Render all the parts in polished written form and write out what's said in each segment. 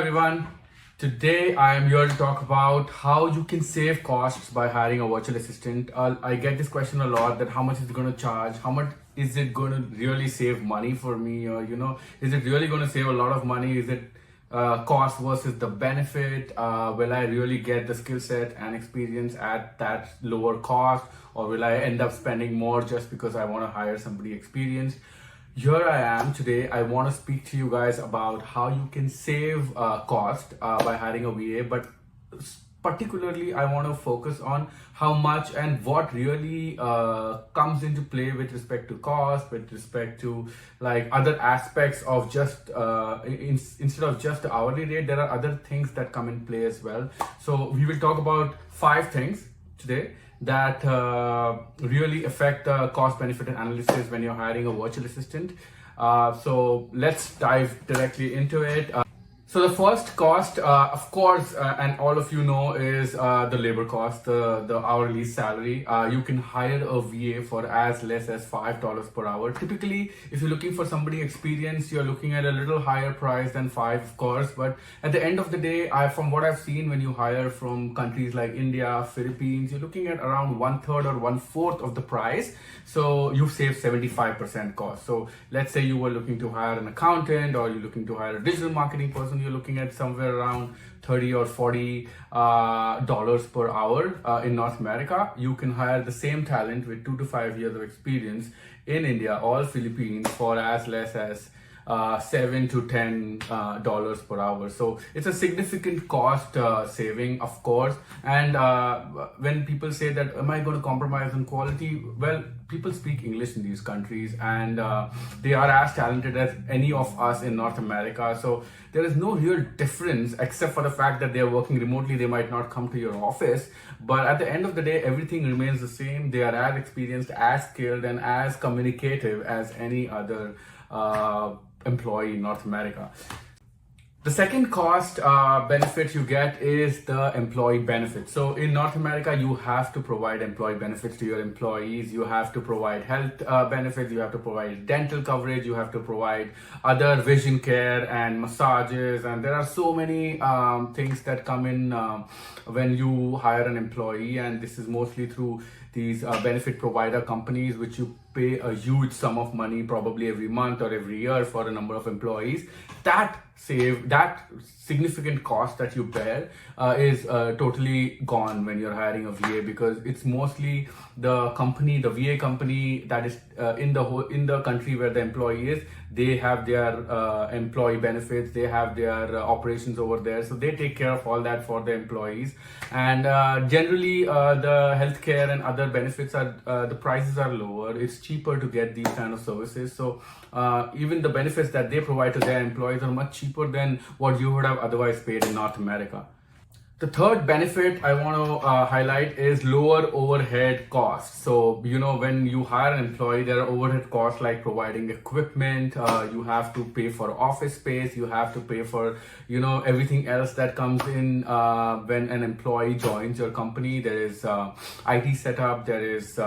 everyone. Today I am here to talk about how you can save costs by hiring a virtual assistant. I get this question a lot, that how much is it going to charge? How much is it going to really save money for me? Or, is it really going to save a lot of money? Is it cost versus the benefit? Will I really get the skill set and experience at that lower cost? Or will I end up spending more just because I want to hire somebody experienced? Here I am today. I want to speak to you guys about how you can save cost by hiring a VA, but particularly I want to focus on how much and what really comes into play with respect to cost, with respect to like other aspects of just instead of just the hourly rate, there are other things that come in play as well. So we will talk about 5 things today that really affect the cost benefit analysis when you're hiring a virtual assistant. So let's dive directly into it. So the first cost, of course, and all of you know, is the labor cost, the hourly salary. You can hire a VA for as less as $5 per hour. Typically, if you're looking for somebody experienced, you're looking at a little higher price than 5, of course. But at the end of the day, from what I've seen, when you hire from countries like India, Philippines, you're looking at around 1/3 or 1/4 of the price. So you save 75% cost. So let's say you were looking to hire an accountant, or you're looking to hire a digital marketing person. You're looking at somewhere around $30 or $40 per hour in North America. You can hire the same talent with 2 to 5 years of experience in India or Philippines for as less as $7 to $10 per hour. So it's a significant cost saving, of course. And when people say that, am I going to compromise on quality? Well, people speak English in these countries, and they are as talented as any of us in North America. So there is no real difference, except for the fact that they are working remotely. They might not come to your office, but at the end of the day, everything remains the same. They are as experienced, as skilled, and as communicative as any other employee in North America. The second cost benefit you get is the employee benefit. So in North America, you have to provide employee benefits to your employees. You have to provide health benefits. You have to provide dental coverage. You have to provide other vision care and massages. And there are so many things that come in when you hire an employee. And this is mostly through these benefit provider companies, which you pay a huge sum of money probably every month or every year for a number of employees. That significant cost that you bear is totally gone when you're hiring a VA, because it's mostly the company, the VA company that is in the country where the employee is. They have their employee benefits, they have their operations over there, so they take care of all that for the employees. And generally the healthcare and other benefits are the prices are lower. It's cheaper to get these kind of services. So even the benefits that they provide to their employees are much cheaper than what you would have otherwise paid in North America. The third benefit I want to highlight is lower overhead costs. So, when you hire an employee, there are overhead costs like providing equipment. You have to pay for office space. You have to pay for, everything else that comes in when an employee joins your company. There is IT setup. There is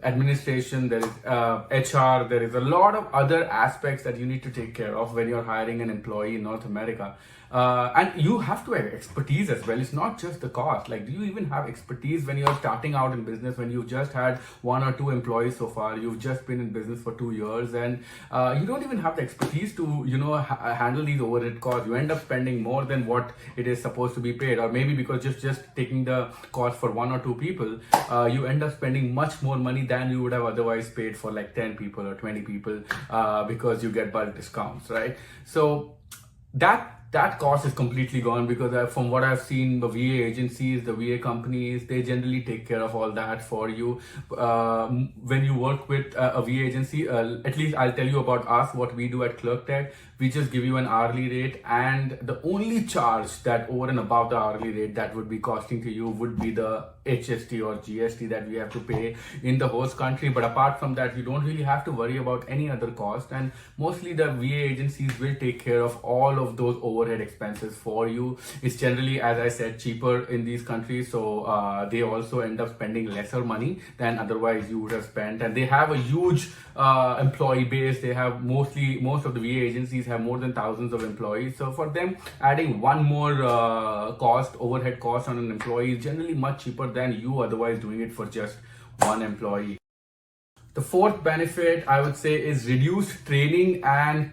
administration, there is HR, there is a lot of other aspects that you need to take care of when you're hiring an employee in North America. And you have to have expertise as well. It's not just the cost. Like, do you even have expertise when you're starting out in business, when you've just had 1 or 2 employees so far, you've just been in business for 2 years, and you don't even have the expertise to, handle these overhead costs. You end up spending more than what it is supposed to be paid, or maybe because just taking the cost for 1 or 2 people, you end up spending much more money than you would have otherwise paid for like 10 people or 20 people because you get bulk discounts, right? So that cost is completely gone, because from what I've seen, the VA agencies, the VA companies, they generally take care of all that for you. When you work with a VA agency, at least I'll tell you about us, what we do at ClerkTech. We just give you an hourly rate, and the only charge that over and above the hourly rate that would be costing to you would be the HST or GST that we have to pay in the host country. But apart from that, you don't really have to worry about any other cost, and mostly the VA agencies will take care of all of those overhead expenses for you. It's generally, as I said, cheaper in these countries, so they also end up spending lesser money than otherwise you would have spent. And they have a huge employee base. They have most of the VA agencies have more than thousands of employees, so for them adding one more overhead cost on an employee is generally much cheaper than you otherwise doing it for just one employee. The fourth benefit, I would say, is reduced training and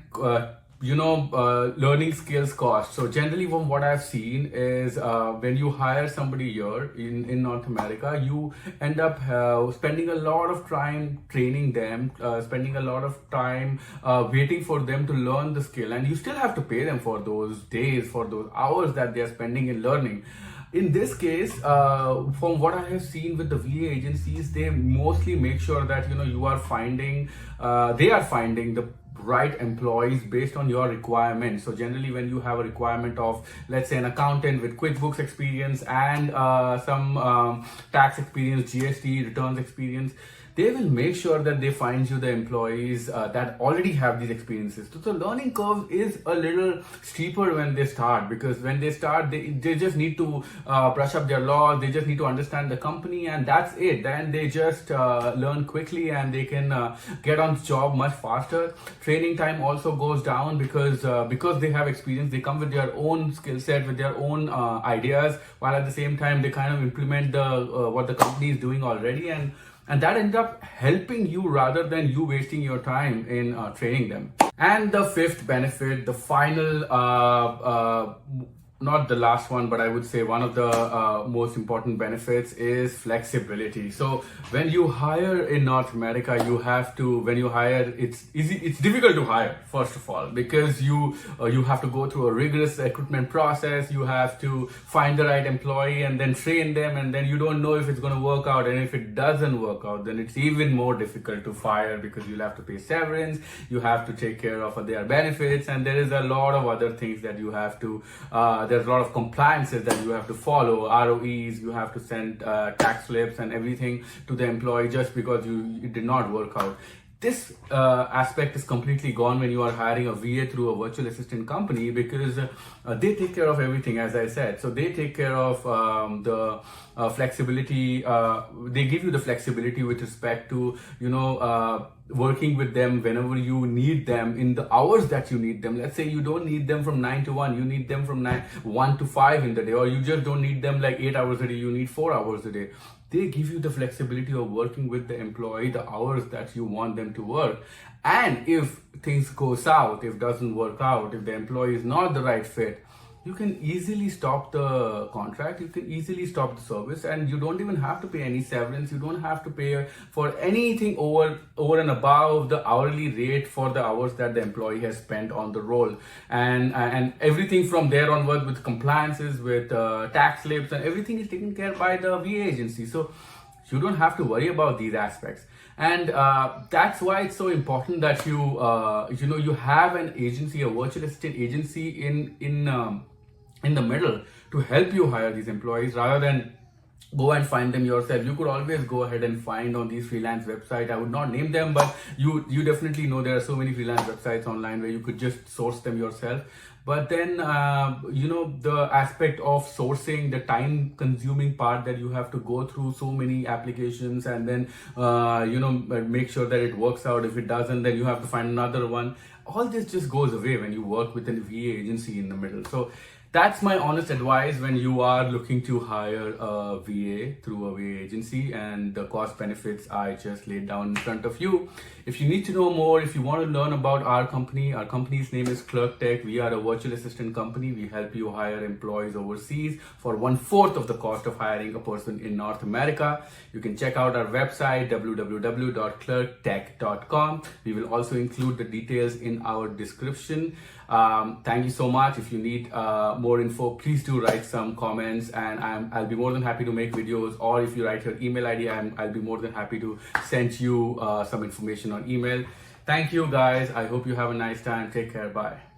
learning skills cost. So generally, from what I've seen is when you hire somebody here in North America, you end up spending a lot of time training them, spending a lot of time waiting for them to learn the skill, and you still have to pay them for those days, for those hours that they are spending in learning. In this case, from what I have seen with the VA agencies, they mostly make sure that you are finding, they are finding the right employees based on your requirements. So generally, when you have a requirement of, let's say, an accountant with QuickBooks experience and some tax experience, GST returns experience, they will make sure that they find you the employees that already have these experiences. So the learning curve is a little steeper when they start, because when they start, they just need to brush up their laws, they just need to understand the company, and that's it. Then they just learn quickly and they can get on the job much faster. Training time also goes down because they have experience, they come with their own skill set, with their own ideas, while at the same time they kind of implement what the company is doing already, and that ends up helping you rather than you wasting your time in training them. And the fifth benefit, the final, not the last one, but I would say one of the most important benefits is flexibility. So when you hire in North America, when you hire, it's difficult to hire, first of all, because you have to go through a rigorous recruitment process. You have to find the right employee and then train them, and then you don't know if it's going to work out. And if it doesn't work out, then it's even more difficult to fire, because you'll have to pay severance, you have to take care of their benefits, and there is a lot of other things that you have to there's a lot of compliances that you have to follow, ROEs, you have to send tax slips and everything to the employee just because it did not work out. This aspect is completely gone when you are hiring a VA through a virtual assistant company, because they take care of everything, as I said. So they take care of the flexibility. They give you the flexibility with respect to working with them whenever you need them in the hours that you need them. Let's say you don't need them from 9 to 1, you need them from 1 to 5 in the day, or you just don't need them like 8 hours a day, you need 4 hours a day. They give you the flexibility of working with the employee the hours that you want them to work. And if things go south, if it doesn't work out, if the employee is not the right fit, you can easily stop the contract, you can easily stop the service, and you don't even have to pay any severance. You don't have to pay for anything over and above the hourly rate for the hours that the employee has spent on the role. And everything from there onward, with compliances, with tax slips, and everything is taken care by the VA agency. So you don't have to worry about these aspects. And that's why it's so important that you have an agency, a virtual assistant agency in the middle to help you hire these employees, rather than go and find them yourself. You could always go ahead and find on these freelance websites. I would not name them, but you definitely know there are so many freelance websites online where you could just source them yourself. But then the aspect of sourcing, the time consuming part that you have to go through so many applications and then make sure that it works out. If it doesn't, then you have to find another one. All this just goes away when you work with a VA agency in the middle. So that's my honest advice when you are looking to hire a VA through a VA agency, and the cost benefits I just laid down in front of you. If you need to know more, if you want to learn about our company's name is Clerk Tech. We are a virtual assistant company. We help you hire employees overseas for 1/4 of the cost of hiring a person in North America. You can check out our website, www.clerktech.com. We will also include the details in our description. Thank you so much. If you need more info, please do write some comments, and I'll be more than happy to make videos. Or if you write your email ID, I'll be more than happy to send you some information on email. Thank you guys. I hope you have a nice time. Take care. Bye.